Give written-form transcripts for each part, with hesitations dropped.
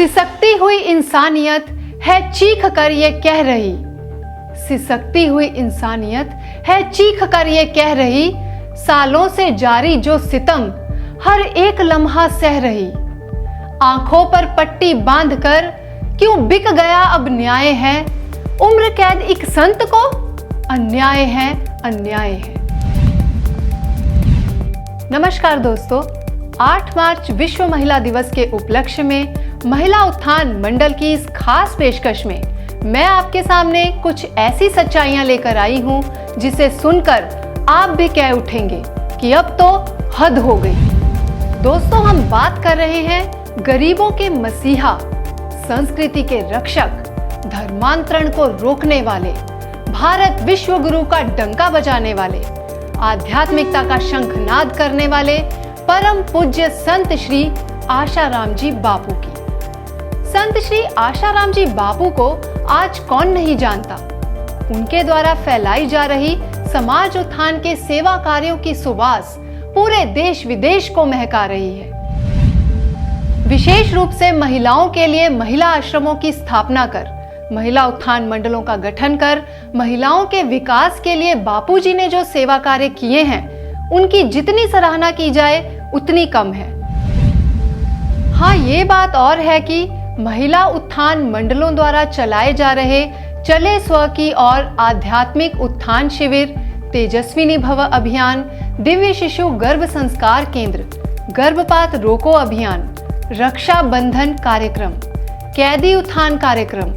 सिसकती हुई इंसानियत है चीख कर ये कह रही, सिसकती हुई इंसानियत है चीख कर ये कह रही, सालों से जारी जो सितम हर एक लम्हा सह रही। आंखों पर पट्टी बांधकर क्यों बिक गया अब न्याय है, उम्र कैद एक संत को अन्याय है, अन्याय है। नमस्कार दोस्तों, 8 मार्च विश्व महिला दिवस के उपलक्ष्य में महिला उत्थान मंडल की इस खास पेशकश में मैं आपके सामने कुछ ऐसी सच्चाइयां लेकर आई हूं जिसे सुनकर आप भी कह उठेंगे कि अब तो हद हो गई। दोस्तों, हम बात कर रहे हैं गरीबों के मसीहा, संस्कृति के रक्षक, धर्मांतरण को रोकने वाले, भारत विश्व गुरु का डंका बजाने वाले, आध्यात्मिकता का शंखनाद करने वाले परम पूज्य संत श्री आशाराम जी बापू की। संत श्री आशाराम जी बापू को आज कौन नहीं जानता। उनके द्वारा फैलाई जा रही समाज उत्थान के सेवा कार्यों की सुवास पूरे देश विदेश को महका रही है। विशेष रूप से महिलाओं के लिए महिला आश्रमों की स्थापना कर, महिला उत्थान मंडलों का गठन कर महिलाओं के विकास के लिए बापूजी ने जो सेवा कार्य किए हैं, उनकी जितनी सराहना की जाए उतनी कम है। हाँ, ये बात और है कि महिला उत्थान मंडलों द्वारा चलाए जा रहे चले स्व की और आध्यात्मिक उत्थान शिविर, तेजस्विनी भव अभियान, दिव्य शिशु गर्भ संस्कार केंद्र, गर्भपात रोको अभियान, रक्षा बंधन कार्यक्रम, कैदी उत्थान कार्यक्रम,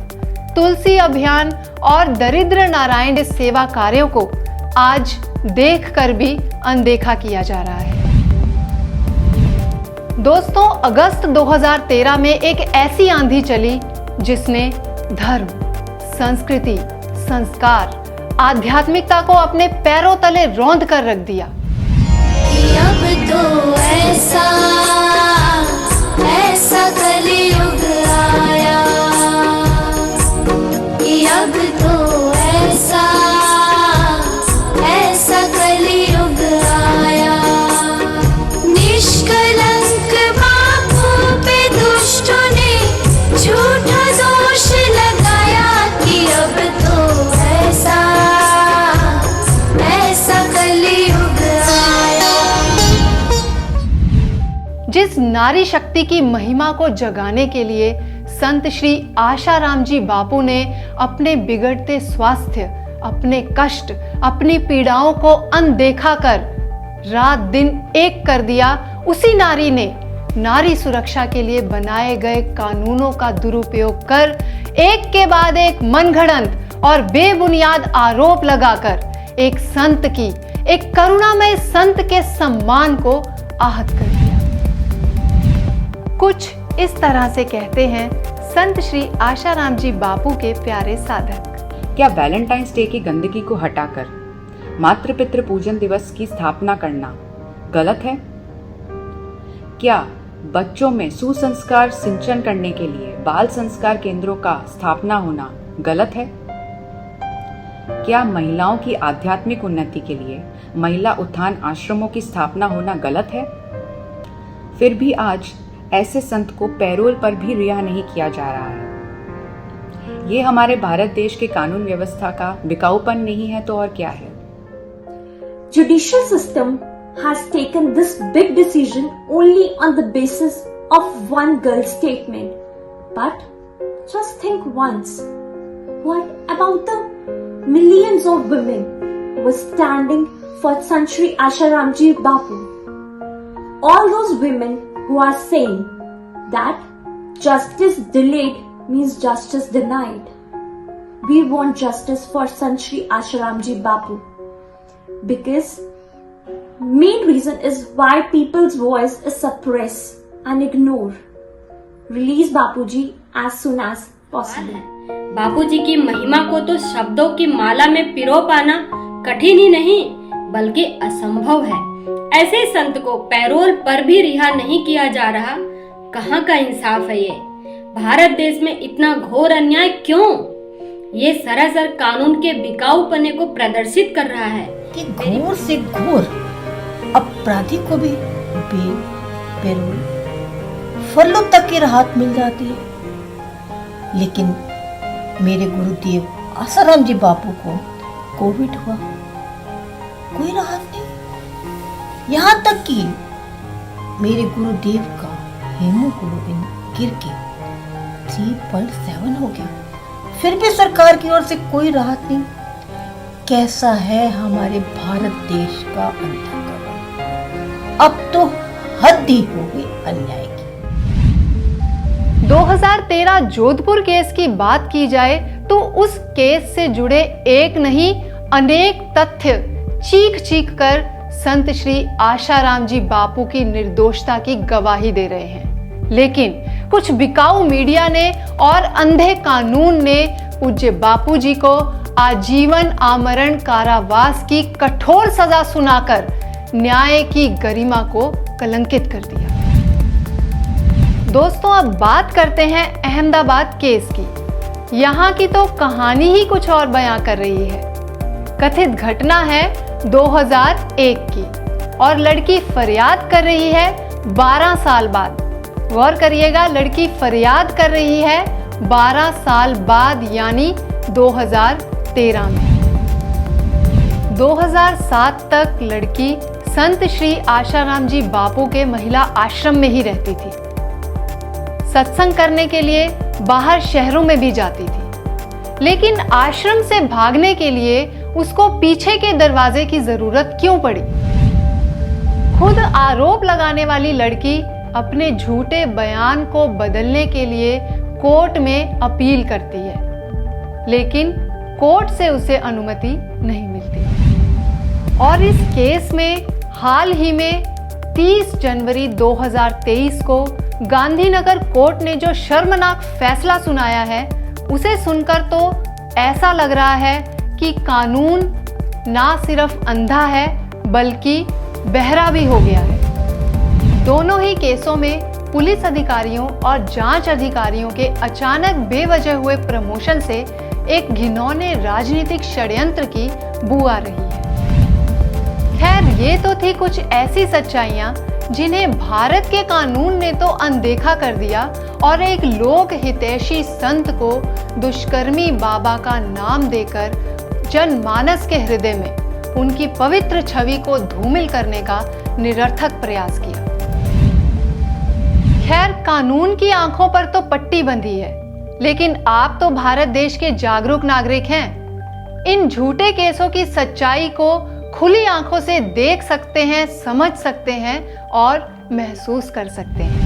तुलसी अभियान और दरिद्र नारायण सेवा कार्यों को आज देखकर भी अनदेखा किया जा रहा है। दोस्तों, अगस्त 2013 में एक ऐसी आंधी चली जिसने धर्म, संस्कृति, संस्कार, आध्यात्मिकता को अपने पैरों तले रौंद कर रख दिया। अब तो ऐसा कलियुग आया, अब तो ऐसा कलियुग आया, निष्कलंक बापू पे दुष्टों ने झूठा दोष लगाया कि अब तो ऐसा कलियुग आया। जिस नारी शक्ति की महिमा को जगाने के लिए संत श्री आशाराम जी बापू ने अपने बिगड़ते स्वास्थ्य, अपने कष्ट, अपनी पीड़ाओं को अनदेखा कर रात दिन एक कर दिया, उसी नारी ने नारी सुरक्षा के लिए बनाए गए कानूनों का दुरुपयोग कर एक के बाद एक मनगढ़ंत और बेबुनियाद आरोप लगाकर एक संत की, एक करुणामय संत के सम्मान को आहत कर दिया। कुछ इस तरह से कहते हैं संत श्री आशाराम जी बापू के प्यारे साधक। क्या वैलेंटाइंस डे की गंदगी को हटाकर मातृ पितृ पूजन दिवस की स्थापना करना गलत है? क्या बच्चों में सुसंस्कार सिंचन करने के लिए बाल संस्कार केंद्रों का स्थापना होना गलत है? क्या महिलाओं की आध्यात्मिक उन्नति के लिए महिला उत्थान आश्रमों की स्थापना होना गलत है? फिर भी आज ऐसे संत को पैरोल पर भी रिहा नहीं किया जा रहा है। ये हमारे भारत देश के कानून व्यवस्था का बिकाऊपन नहीं है तो और क्या है? Judicial system has taken this big decision only on the basis of one girl's statement. But just think once, what about the millions of women who were standing for Sant Shri Asharam Ji Bapu? All those women who are saying that justice delayed means justice denied. We want justice for Sant Shri Asharam Ji Bapu because main reason is why people's voice is suppressed and ignored. Release Bapuji as soon as possible. बापूजी की महिमा को तो शब्दों की माला में पिरो पाना कठिन ही नहीं बल्कि असंभव है। ऐसे संत को पैरोल पर भी रिहा नहीं किया जा रहा, कहाँ का इंसाफ है ये? भारत देश में इतना घोर अन्याय क्यों? ये सरासर कानून के बिकाऊपने को प्रदर्शित कर रहा है कि घोर से घोर अपराधी को भी पैरोल फलों तक की राहत मिल जाती है। लेकिन मेरे गुरुदेव आसाराम जी बापू को कोविड हुआ, कोई राहत नहीं। यहाँ तक कि मेरे गुरुदेव का हीमोग्लोबिन गिर के 3.7 हो गया, फिर भी सरकार की ओर से कोई राहत नहीं। कैसा है हमारे भारत देश का अंधाकरण, अब तो हद ही हो गई अन्याय की। 2013 जोधपुर केस की बात की जाए तो उस केस से जुड़े एक नहीं अनेक तथ्य चीख चीख कर संत श्री आशाराम जी बापू की निर्दोषता की गवाही दे रहे हैं। लेकिन कुछ बिकाऊ मीडिया ने और अंधे कानून ने पूज्य बापू जी को आजीवन आमरण कारावास की कठोर सजा सुनाकर न्याय की गरिमा को कलंकित कर दिया। दोस्तों, अब बात करते हैं अहमदाबाद केस की। यहाँ की तो कहानी ही कुछ और बयां कर रही है। कथित घटना है 2001 की और लड़की फरियाद कर रही है 12 साल बाद। गौर करिएगा, लड़की फरियाद कर रही है 12 साल बाद, यानी 2013 में। 2007 तक लड़की संत श्री आशाराम जी बापू के महिला आश्रम में ही रहती थी। सत्संग करने के लिए बाहर शहरों में भी जाती थी, लेकिन आश्रम से भागने के लिए उसको पीछे के दरवाजे की जरूरत क्यों पड़ी? खुद आरोप लगाने वाली लड़की अपने झूठे बयान को बदलने के लिए कोर्ट में अपील करती है, लेकिन कोर्ट से उसे अनुमति नहीं मिलती। और इस केस में हाल ही में 30 जनवरी 2023 को गांधीनगर कोर्ट ने जो शर्मनाक फैसला सुनाया है, उसे सुनकर तो ऐसा लग रहा है कि कानून ना सिर्फ अंधा है बल्कि बहरा भी हो गया है। दोनों ही केसों में पुलिस अधिकारियों और जांच अधिकारियों के अचानक बेवजह हुए प्रमोशन से एक घिनौने राजनीतिक षड्यंत्र की बू आ रही है। खैर, ये तो थी कुछ ऐसी सच्चाइयां जिन्हें भारत के कानून ने तो अनदेखा कर दिया और एक लोक हितैषी संत को दुष्कर्मी बाबा का नाम देकर जनमानस के हृदय में उनकी पवित्र छवि को धूमिल करने का निरर्थक प्रयास किया। खैर, कानून की आंखों पर तो पट्टी बंधी है, लेकिन आप तो भारत देश के जागरूक नागरिक हैं। इन झूठे केसों की सच्चाई को खुली आंखों से देख सकते हैं, समझ सकते हैं और महसूस कर सकते हैं।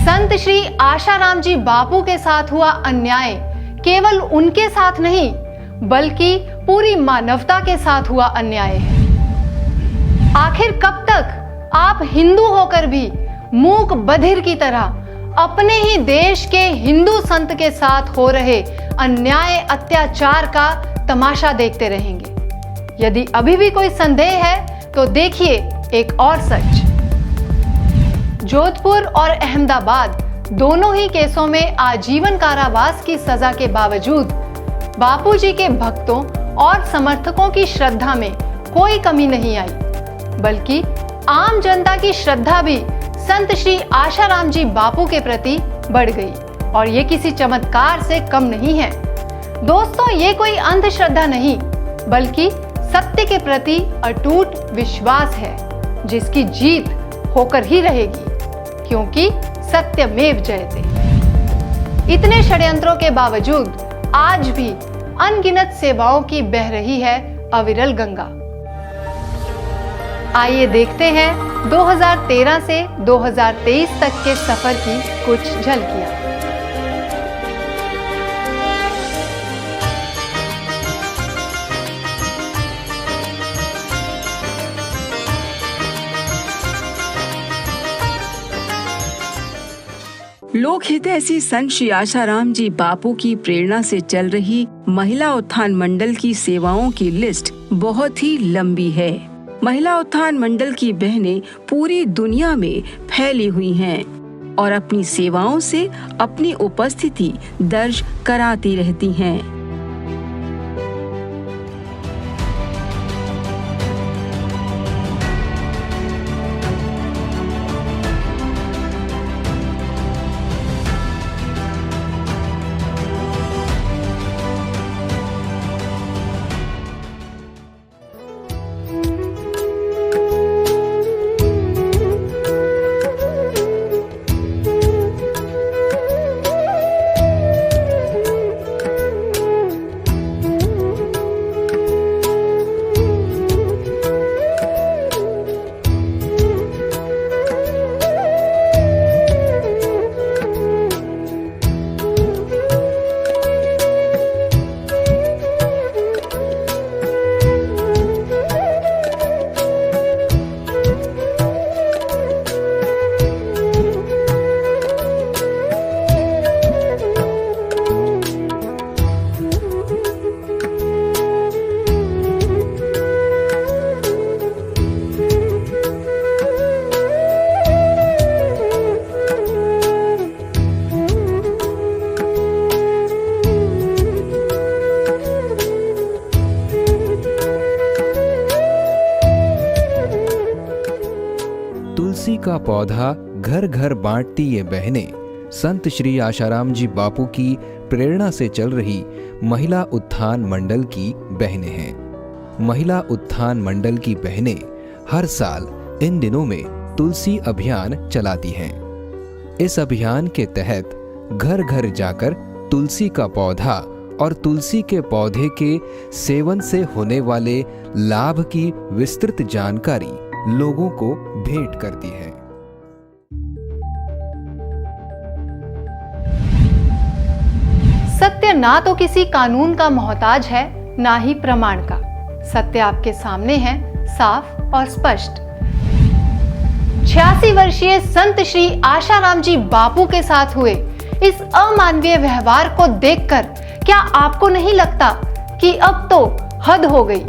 संत श्री आशाराम जी बापू के साथ हुआ अन्याय केवल उनके साथ नहीं बल्कि पूरी मानवता के साथ हुआ अन्याय है। आखिर कब तक आप हिंदू होकर भी मूक बधिर की तरह अपने ही देश के हिंदू संत के साथ हो रहे अन्याय अत्याचार का तमाशा देखते रहेंगे? यदि अभी भी कोई संदेह है तो देखिए एक और सच। जोधपुर और अहमदाबाद दोनों ही केसों में आजीवन कारावास की सजा के बावजूद बापूजी के भक्तों और समर्थकों की श्रद्धा में कोई कमी नहीं आई, बल्कि आम जनता की श्रद्धा भी संत श्री आशाराम जी बापू के प्रति बढ़ गई। और ये किसी चमत्कार से कम नहीं है। दोस्तों, ये कोई अंधश्रद्धा नहीं बल्कि सत्य के प्रति अटूट विश्वास है, जिसकी जीत होकर ही रहेगी, क्योंकि सत्यमेव जयते। इतने षड्यंत्रों के बावजूद आज भी अनगिनत सेवाओं की बह रही है अविरल गंगा। आइए देखते हैं 2013 से 2023 तक के सफर की कुछ झलकियां। लोक हितैषी संत श्री आशाराम जी बापू की प्रेरणा से चल रही महिला उत्थान मंडल की सेवाओं की लिस्ट बहुत ही लंबी है। महिला उत्थान मंडल की बहनें पूरी दुनिया में फैली हुई हैं और अपनी सेवाओं से अपनी उपस्थिति दर्ज कराती रहती हैं। का पौधा घर घर बांटती ये बहनें संत श्री आशाराम जी बापू की प्रेरणा से चल रही महिला उत्थान मंडल की बहनें हैं। महिला उत्थान मंडल की बहनें हर साल इन दिनों में तुलसी अभियान चलाती हैं। इस अभियान के तहत घर घर जाकर तुलसी का पौधा और तुलसी के पौधे के सेवन से होने वाले लाभ की विस्तृत जानकारी लोगों को भेंट करती है। सत्य ना तो किसी कानून का मोहताज है, ना ही प्रमाण का। सत्य आपके सामने है, साफ और स्पष्ट। 86 वर्षीय संत श्री आशाराम जी बापू के साथ हुए इस अमानवीय व्यवहार को देखकर क्या आपको नहीं लगता कि अब तो हद हो गई?